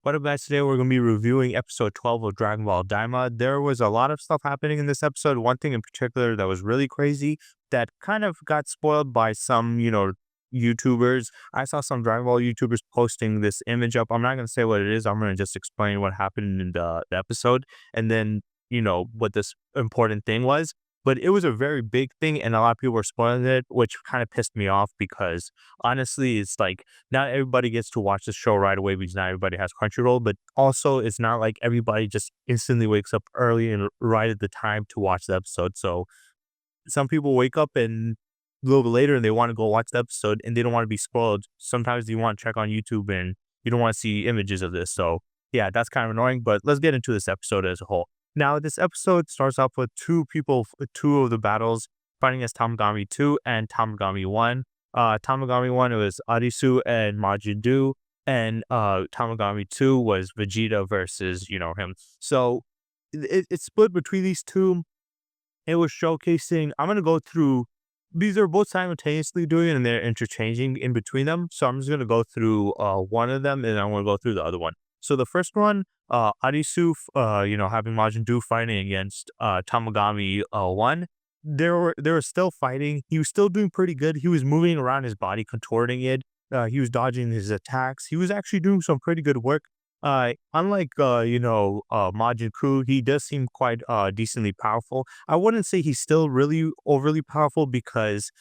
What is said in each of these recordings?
What up, guys? Today we're going to be reviewing episode 12 of Dragon Ball Daima. There was a lot of stuff happening in this episode. One thing in particular that was really crazy that kind of got spoiled by some, YouTubers. I saw some Dragon Ball YouTubers posting this image up. I'm not going to say what it is. I'm going to just explain what happened in the episode and then, what this important thing was. But it was a very big thing, and a lot of people were spoiling it, which kind of pissed me off because honestly, it's like not everybody gets to watch the show right away because not everybody has Crunchyroll, but also it's not like everybody just instantly wakes up early and right at the time to watch the episode. So some people wake up and a little bit later and they want to go watch the episode and they don't want to be spoiled. Sometimes you want to check on YouTube and you don't want to see images of this. So yeah, that's kind of annoying, but let's get into this episode as a whole. Now, this episode starts off with two of the battles fighting as Tamagami 2 and Tamagami 1. Tamagami 1 it was Arisu and Majin, and Tamagami 2 was Vegeta versus, him. So it's split between these two. It was showcasing. I'm gonna go through. These are both simultaneously doing it, and they're interchanging in between them. So I'm just gonna go through one of them, and I'm gonna go through the other one. So the first one, Arisu, having Majin Buu fighting against Tamagami 1. They were still fighting. He was still doing pretty good. He was moving around his body, contorting it. He was dodging his attacks. He was actually doing some pretty good work. Unlike Majin Buu, he does seem quite decently powerful. I wouldn't say he's still really overly powerful because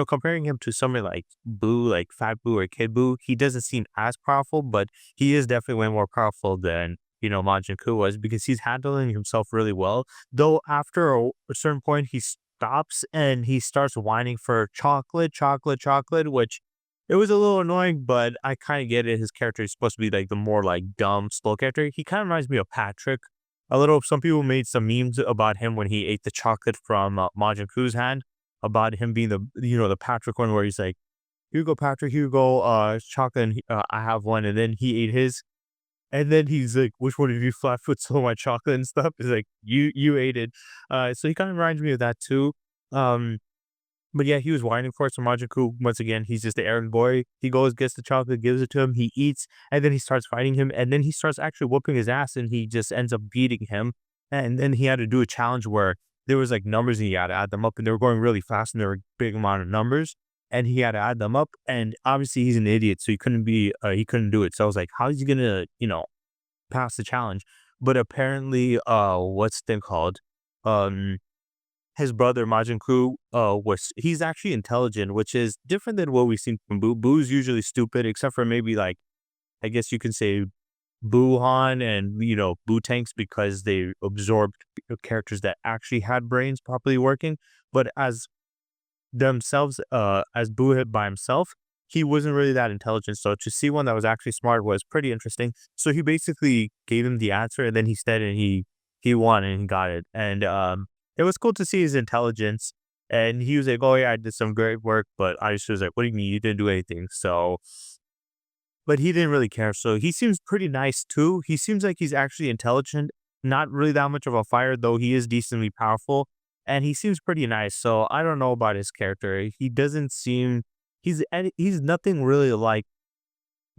comparing him to somebody like Boo, like Fat Boo or Kid Boo, he doesn't seem as powerful, but he is definitely way more powerful than Majin Buu was because he's handling himself really well. Though after a certain point, he stops and he starts whining for chocolate, chocolate, chocolate, which it was a little annoying, but I kind of get it. His character is supposed to be like the more like dumb, slow character. He kind of reminds me of Patrick a little. Some people made some memes about him when he ate the chocolate from Majin Buu's hand, about him being the Patrick one where he's like, "Here you go, Patrick. Here you go, chocolate. And I have one," and then he ate his, and then he's like, "Which one of you flatfoot stole my chocolate and stuff?" He's like, "You ate it." So he kind of reminds me of that too. Um, but yeah, he was whining for it. So Majin once again, he's just the errand boy. He goes, gets the chocolate, gives it to him, he eats, and then he starts fighting him. And then he starts actually whooping his ass and he just ends up beating him. And then he had to do a challenge where there was like numbers and he had to add them up and they were going really fast and there were a big amount of numbers. And he had to add them up. And obviously he's an idiot, so he couldn't do it. So I was like, how is he gonna, pass the challenge? But apparently, what's the thing called? Um his brother Majin Buu, he's actually intelligent, which is different than what we've seen from Boo. Boo's usually stupid, except for maybe like I guess you can say Buhan and Boo Tanks because they absorbed characters that actually had brains properly working. But as Boo hit by himself, he wasn't really that intelligent. So to see one that was actually smart was pretty interesting. So he basically gave him the answer, and then he said, and he won and he got it. And it was cool to see his intelligence. And he was like, "Oh yeah, I did some great work," but I just was like, "What do you mean you didn't do anything?" So, but he didn't really care. So he seems pretty nice too. He seems like he's actually intelligent, not really that much of a fighter, though he is decently powerful, and he seems pretty nice. So I don't know about his character. He doesn't seem he's nothing really like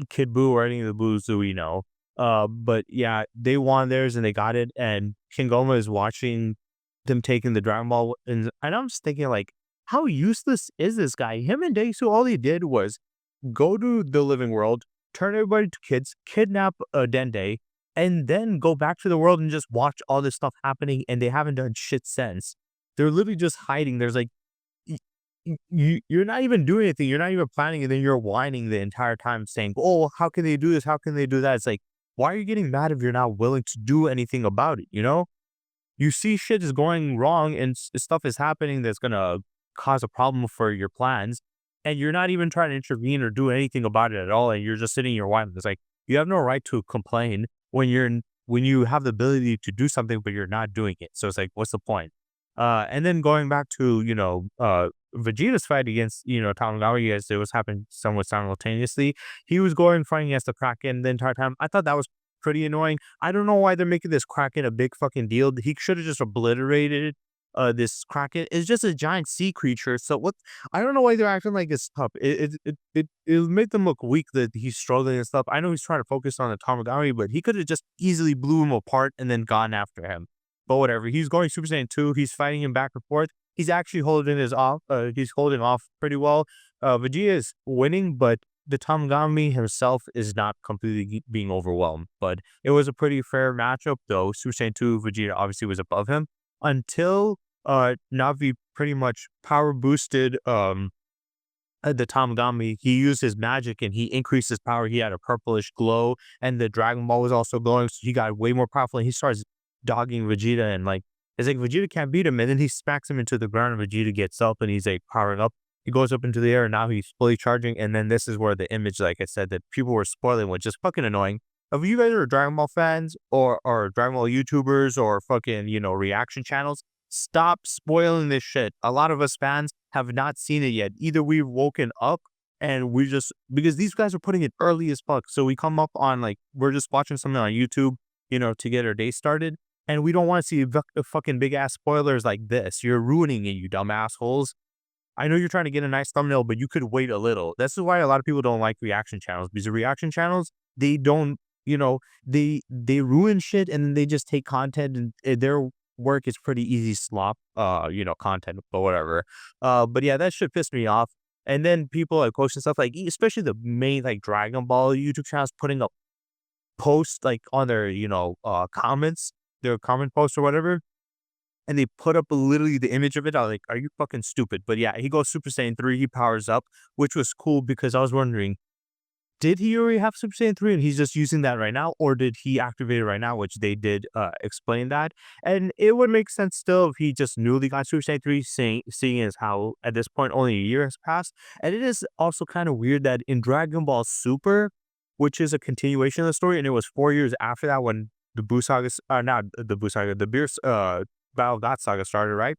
Kid Buu or any of the Boos that we know. But yeah, they won theirs and they got it. And Kingoma is watching them taking the Dragon Ball, and I'm just thinking like, how useless is this guy? Him and Daisu, all he did was go to the living world, turn everybody to kids, kidnap Dende, and then go back to the world and just watch all this stuff happening. And they haven't done shit since. They're literally just hiding. There's like you're not even doing anything. You're not even planning, and then you're whining the entire time, saying, "Oh, how can they do this? How can they do that?" It's like, why are you getting mad if you're not willing to do anything about it? You see shit is going wrong and stuff is happening that's gonna cause a problem for your plans, and you're not even trying to intervene or do anything about it at all, and you're just sitting here whining. It's like you have no right to complain when you have the ability to do something, but you're not doing it. So it's like, what's the point? And then going back to Vegeta's fight against Tamagawa, as it was happening somewhat simultaneously. He was going fighting against the Kraken the entire time. I thought that was pretty annoying. I don't know why they're making this Kraken a big fucking deal. He should have just obliterated this Kraken is just a giant sea creature. So what? I don't know why they're acting like it's tough. It made them look weak that he's struggling and stuff. I know he's trying to focus on the Tamagami, but he could have just easily blew him apart and then gone after him. But whatever. He's going Super Saiyan 2. He's fighting him back and forth. He's actually holding his off. He's holding off pretty well. Vegeta is winning, but the Tamagami himself is not completely being overwhelmed. But it was a pretty fair matchup, though. Super Saiyan 2, Vegeta obviously was above him until Navi pretty much power boosted the Tamagami. He used his magic and he increased his power. He had a purplish glow, and the Dragon Ball was also glowing, so he got way more powerful. And he starts dogging Vegeta, and like it's like Vegeta can't beat him, and then he smacks him into the ground. And Vegeta gets up, and he's like powering up. He goes up into the air, and now he's fully charging. And then this is where the image, like I said, that people were spoiling, which is fucking annoying. If you guys are Dragon Ball fans or Dragon Ball YouTubers or fucking, reaction channels, stop spoiling this shit. A lot of us fans have not seen it yet. Either we've woken up and we just, because these guys are putting it early as fuck. So we come up on like, we're just watching something on YouTube, to get our day started. And we don't want to see fucking big ass spoilers like this. You're ruining it, you dumb assholes. I know you're trying to get a nice thumbnail, but you could wait a little. This is why a lot of people don't like reaction channels, because the reaction channels, they don't, they ruin shit, and then they just take content, and their work is pretty easy slop, content, but whatever. But yeah, that shit pissed me off. And then people like posting stuff like, especially the main like Dragon Ball YouTube channels putting up posts like on their, comments, their comment posts or whatever, and they put up literally the image of it. I was like, are you fucking stupid? But yeah, he goes Super Saiyan 3, he powers up, which was cool because I was wondering, did he already have Super Saiyan 3 and he's just using that right now? Or did he activate it right now, which they did explain that. And it would make sense still if he just newly got Super Saiyan 3, seeing as how at this point only a year has passed. And it is also kind of weird that in Dragon Ball Super, which is a continuation of the story, and it was 4 years after that when the Buu Saga, not the Buu Saga, the Beer Battle of God Saga started, right?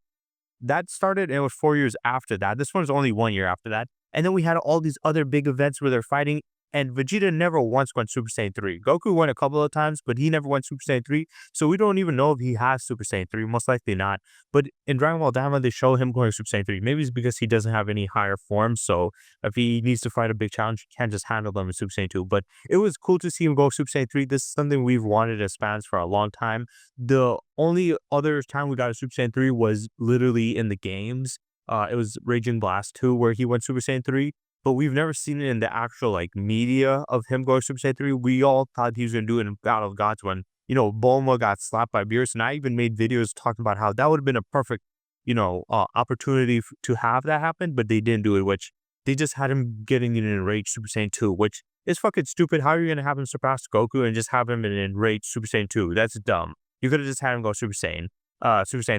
That started and it was 4 years after that. This one's only 1 year after that. And then we had all these other big events where they're fighting, and Vegeta never once went Super Saiyan 3. Goku went a couple of times, but he never went Super Saiyan 3. So we don't even know if he has Super Saiyan 3. Most likely not. But in Dragon Ball Daima, they show him going Super Saiyan 3. Maybe it's because he doesn't have any higher forms. So if he needs to fight a big challenge, he can't just handle them in Super Saiyan 2. But it was cool to see him go Super Saiyan 3. This is something we've wanted as fans for a long time. The only other time we got a Super Saiyan 3 was literally in the games. It was Raging Blast 2 where he went Super Saiyan 3. But we've never seen it in the actual like media of him going Super Saiyan 3. We all thought he was gonna do it in Battle of Gods when, Bulma got slapped by Beerus. And I even made videos talking about how that would have been a perfect, opportunity to have that happen, but they didn't do it, which they just had him getting in Enraged Super Saiyan 2, which is fucking stupid. How are you gonna have him surpass Goku and just have him in Enraged Super Saiyan 2? That's dumb. You could have just had him go Super Saiyan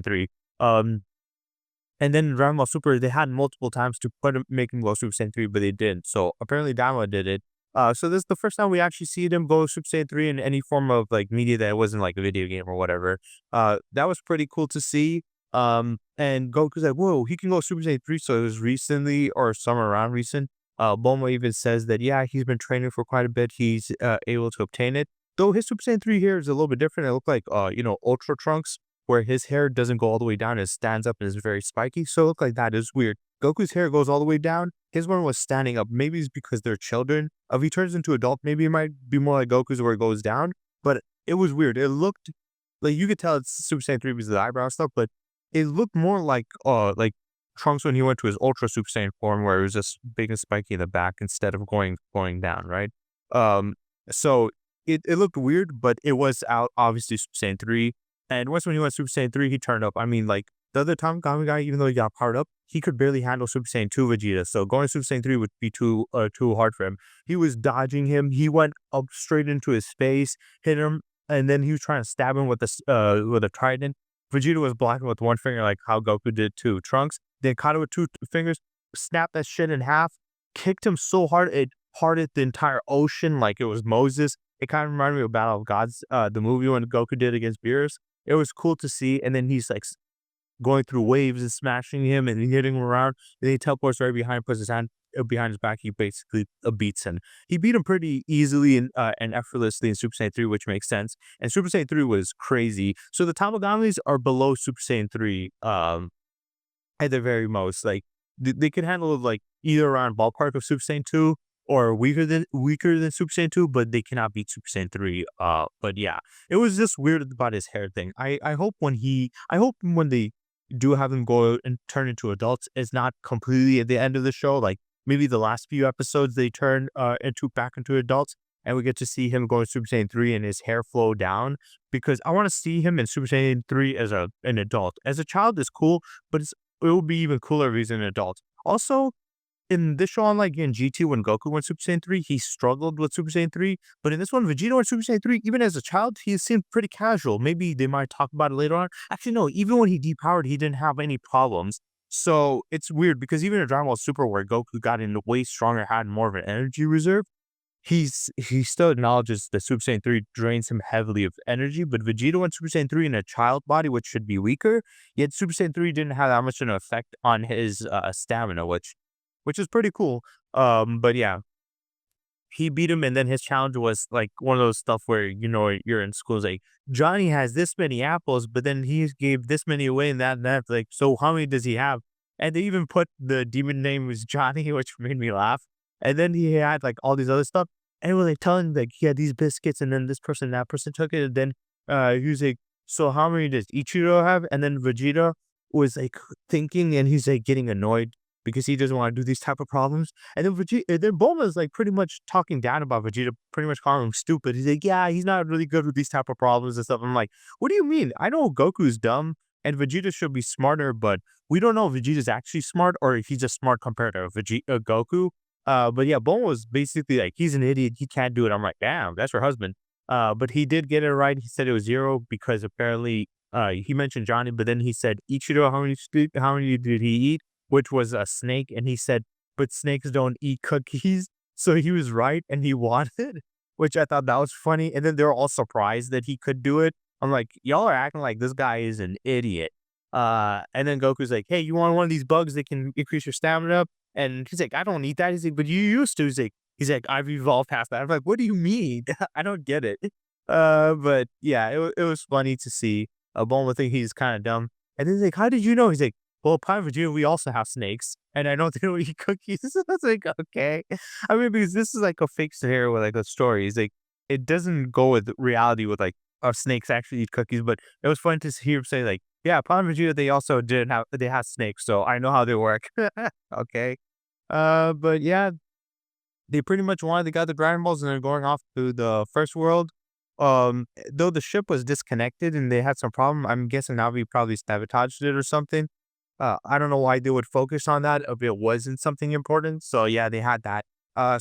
3. And then in Dragon Ball Super, they had multiple times to make him go Super Saiyan 3, but they didn't. So apparently Daima did it. So this is the first time we actually see them go Super Saiyan 3 in any form of like media that wasn't like a video game or whatever. That was pretty cool to see. And Goku's like, whoa, he can go Super Saiyan 3. So it was recently or somewhere around recent. Bulma even says that, yeah, he's been training for quite a bit. He's able to obtain it. Though his Super Saiyan 3 here is a little bit different. It looked like, Ultra Trunks, where his hair doesn't go all the way down, it stands up and is very spiky. So it looked like that is weird. Goku's hair goes all the way down. His one was standing up. Maybe it's because they're children. If he turns into adult, maybe it might be more like Goku's where it goes down. But it was weird. It looked like you could tell it's Super Saiyan 3 because of the eyebrow stuff, but it looked more like Trunks when he went to his Ultra Super Saiyan form, where it was just big and spiky in the back instead of going down, right? So it looked weird, but it was out obviously Super Saiyan 3. And once when he went Super Saiyan 3, he turned up. I mean, like, the other Tamagami guy, even though he got powered up, he could barely handle Super Saiyan 2 Vegeta. So going Super Saiyan 3 would be too hard for him. He was dodging him. He went up straight into his face, hit him, and then he was trying to stab him with a trident. Vegeta was blocking with one finger, like how Goku did to Trunks. Then caught it with two fingers, snapped that shit in half, kicked him so hard it parted the entire ocean like it was Moses. It kind of reminded me of Battle of Gods, the movie when Goku did against Beerus. It was cool to see, and then he's like going through waves and smashing him and hitting him around, and he teleports right behind, puts his hand. behind his back, he basically beats him. He beat him pretty easily and effortlessly in Super Saiyan 3, which makes sense. And Super Saiyan 3 was crazy. So the Tamagamis are below Super Saiyan 3 at the very most. Like they can handle like either around ballpark of Super Saiyan 2 or weaker than Super Saiyan 2, but they cannot beat Super Saiyan 3. But yeah, it was just weird about his hair thing. I hope when they do have him go and turn into adults, it's not completely at the end of the show. Like maybe the last few episodes they turn into back into adults, and we get to see him go to Super Saiyan 3 and his hair flow down, because I want to see him in Super Saiyan 3 as an adult. As a child is cool, but it would be even cooler if he's an adult. Also, in this show, unlike in GT when Goku went Super Saiyan 3, he struggled with Super Saiyan 3. But in this one, Vegeta went Super Saiyan 3, even as a child, he seemed pretty casual. Maybe they might talk about it later on. Actually, no, even when he depowered, he didn't have any problems. So it's weird because even in Dragon Ball Super, where Goku got in way stronger, had more of an energy reserve, he still acknowledges that Super Saiyan 3 drains him heavily of energy, but Vegeta went Super Saiyan 3 in a child body, which should be weaker, yet Super Saiyan 3 didn't have that much of an effect on his stamina, which is pretty cool. But yeah, he beat him, and then his challenge was like one of those stuff where you're in school, it's like Johnny has this many apples, but then he gave this many away, and that like, so how many does he have? And they even put the demon name was Johnny, which made me laugh. And then he had like all these other stuff, and when they telling like he had these biscuits, and then this person, that person took it, and then he was like, so how many does Ichiro have? And then Vegeta was like thinking, and he's like getting annoyed because he doesn't want to do these type of problems. And then Bulma's like pretty much talking down about Vegeta, pretty much calling him stupid. He's like, yeah, he's not really good with these type of problems and stuff. I'm like, what do you mean? I know Goku's dumb and Vegeta should be smarter, but we don't know if Vegeta's actually smart or if he's just smart compared to Goku. But yeah, Bulma was basically like, he's an idiot. He can't do it. I'm like, damn, that's her husband. But he did get it right. He said it was zero because apparently he mentioned Johnny, but then he said Ichiro, how many did he eat? Which was a snake, and he said, "But snakes don't eat cookies." So he was right, and he wanted, which I thought that was funny. And then they're all surprised that he could do it. I'm like, y'all are acting like this guy is an idiot. And then Goku's like, "Hey, you want one of these bugs that can increase your stamina?" And he's like, "I don't need that." He's like, "But you used to." He's like, "I've evolved past that." I'm like, "What do you mean?" I don't get it. But yeah, it was funny to see a Bulma think he's kind of dumb. And then he's like, "How did you know?" He's like, well, Prime Virginia, we also have snakes, and I know they don't eat cookies. That's like, okay. I mean, because this is like a fake scenario with like a story. It's like, it doesn't go with reality with like, snakes actually eat cookies, but it was fun to hear him say like, yeah, Prime Virginia, they also they have snakes, so I know how they work. Okay. But yeah, they pretty much wanted they got the Dragon Balls and they're going off to the first world. Though the ship was disconnected and they had some problem, I'm guessing Navi probably sabotaged it or something. I don't know why they would focus on that if it wasn't something important. So yeah, they had that.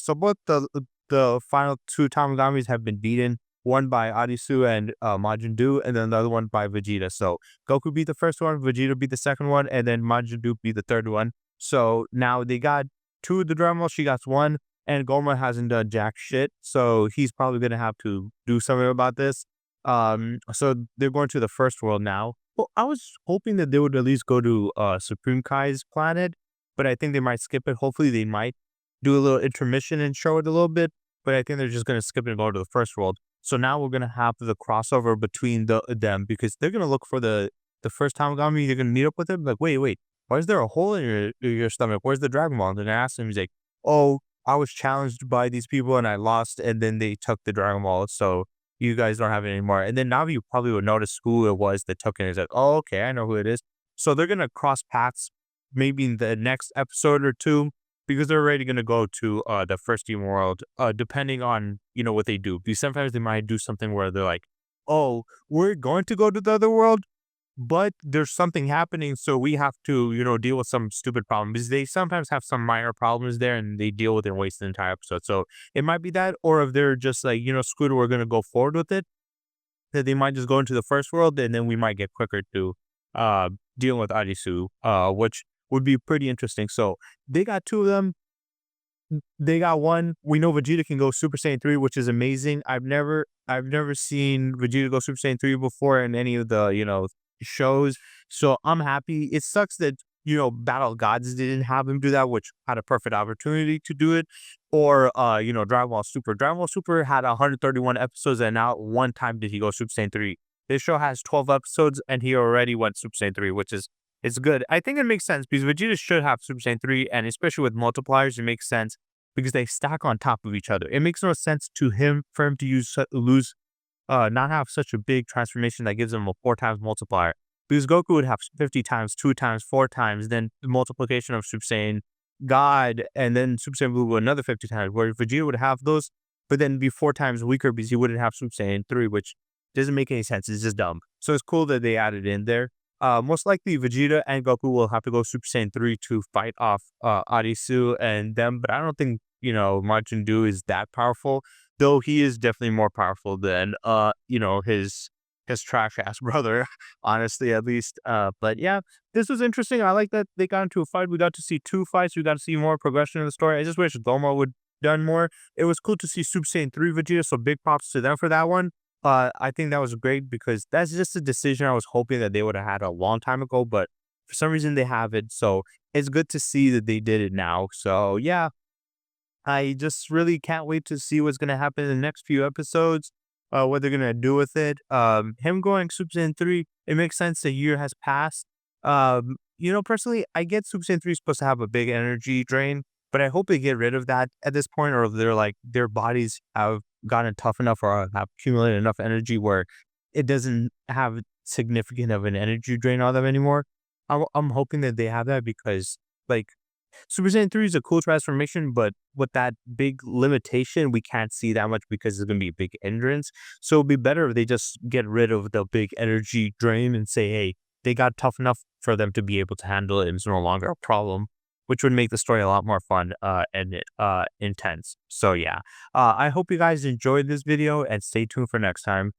So both the final two Tamagamis have been beaten, one by Arisu and Majin Buu, and then the other one by Vegeta. So Goku beat the first one, Vegeta beat the second one, and then Majin Buu beat the third one. So now they got two of the Dragon Balls, she got one, and Goma hasn't done jack shit. So he's probably gonna have to do something about this. So they're going to the first world now. Well, I was hoping that they would at least go to Supreme Kai's planet, but I think they might skip it. Hopefully, they might do a little intermission and show it a little bit, but I think they're just going to skip it and go to the first world. So now we're going to have the crossover between them because they're going to look for the first Tamagami. They're going to meet up with him. Like, wait, why is there a hole in your stomach? Where's the Dragon Ball? And then I asked him, he's like, oh, I was challenged by these people and I lost, and then they took the Dragon Ball. So you guys don't have it anymore. And then now you probably would notice who it was that took it. It's like, oh, okay, I know who it is. So they're going to cross paths maybe in the next episode or two because they're already going to go to the first team world, depending on, what they do. Because sometimes they might do something where they're like, oh, we're going to go to the other world, but there's something happening, so we have to, deal with some stupid problem because they sometimes have some minor problems there and they deal with it and waste the entire episode. So it might be that, or if they're just like, screw it, we're gonna go forward with it, that they might just go into the first world and then we might get quicker to dealing with Arisu, which would be pretty interesting. So they got two of them. They got one. We know Vegeta can go Super Saiyan 3, which is amazing. I've never seen Vegeta go Super Saiyan 3 before in any of the, shows. So I'm happy. It sucks that Battle Gods didn't have him do that, which had a perfect opportunity to do it. Or Dragon Ball Super. Dragon Ball Super had 131 episodes, and not one time did he go Super Saiyan 3. This show has 12 episodes, and he already went Super Saiyan 3, which is it's good. I think it makes sense because Vegeta should have Super Saiyan 3, and especially with multipliers, it makes sense because they stack on top of each other. It makes no sense to him for him to lose not have such a big transformation that gives him a 4 times multiplier. Because Goku would have 50 times, 2 times, 4 times, then the multiplication of Super Saiyan God, and then Super Saiyan Blue another 50 times, where Vegeta would have those, but then be 4 times weaker because he wouldn't have Super Saiyan 3, which doesn't make any sense. It's just dumb. So it's cool that they added in there. Most likely Vegeta and Goku will have to go Super Saiyan 3 to fight off Arisu and them, but I don't think, Majin Buu is that powerful, though he is definitely more powerful than his trash ass brother, honestly, at least. But yeah, this was interesting. I like that they got into a fight. We got to see 2 fights. We got to see more progression in the story. I just wish Doma would done more. It was cool to see Super Saiyan 3 Vegeta, so big props to them for that one. I think that was great because that's just a decision I was hoping that they would have had a long time ago, but for some reason they haven't. So it's good to see that they did it now. So yeah, I just really can't wait to see what's gonna happen in the next few episodes, what they're gonna do with it. Him going Super Saiyan 3, it makes sense. A year has passed. Personally, I get Super Saiyan 3 is supposed to have a big energy drain, but I hope they get rid of that at this point, or they're like their bodies have gotten tough enough or have accumulated enough energy where it doesn't have significant of an energy drain on them anymore. I'm hoping that they have that because like Super Saiyan 3 is a cool transformation, but with that big limitation, we can't see that much because it's going to be a big hindrance. So it'd be better if they just get rid of the big energy drain and say, hey, they got tough enough for them to be able to handle it and it's no longer a problem, which would make the story a lot more fun and intense. So yeah, I hope you guys enjoyed this video and stay tuned for next time.